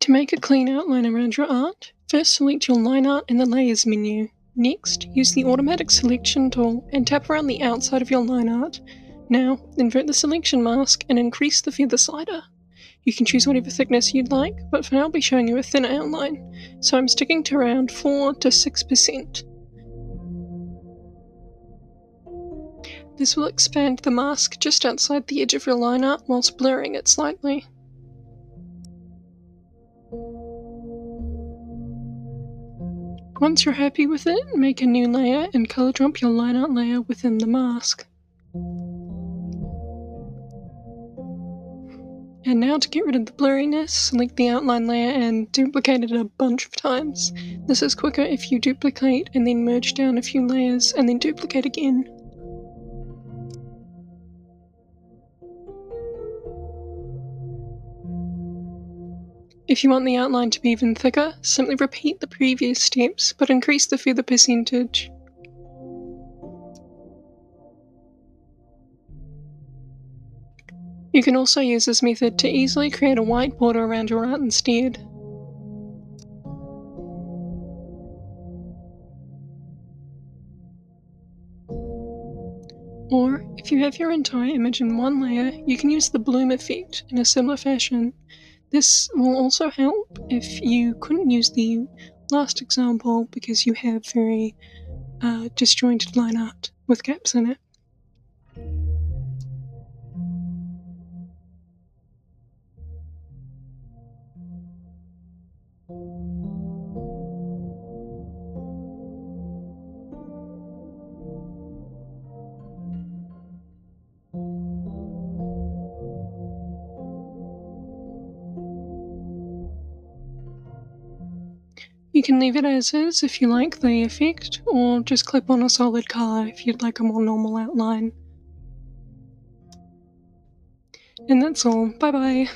To make a clean outline around your art, first select your line art in the Layers menu. Next, use the automatic selection tool and tap around the outside of your line art. Now, invert the selection mask and increase the feather slider. You can choose whatever thickness you'd like, but for now I'll be showing you a thinner outline, so I'm sticking to around 4 to 6%. This will expand the mask just outside the edge of your line art whilst blurring it slightly. Once you're happy with it, make a new layer and color drop your line art layer within the mask. And now to get rid of the blurriness, select the outline layer and duplicate it a bunch of times. This is quicker if you duplicate and then merge down a few layers and then duplicate again. If you want the outline to be even thicker, simply repeat the previous steps, but increase the feather percentage. You can also use this method to easily create a white border around your art instead. Or, if you have your entire image in one layer, you can use the bloom effect in a similar fashion. This will also help if you couldn't use the last example because you have very disjointed line art with gaps in it. You can leave it as is if you like the effect, or just clip on a solid colour if you'd like a more normal outline. And that's all. Bye bye!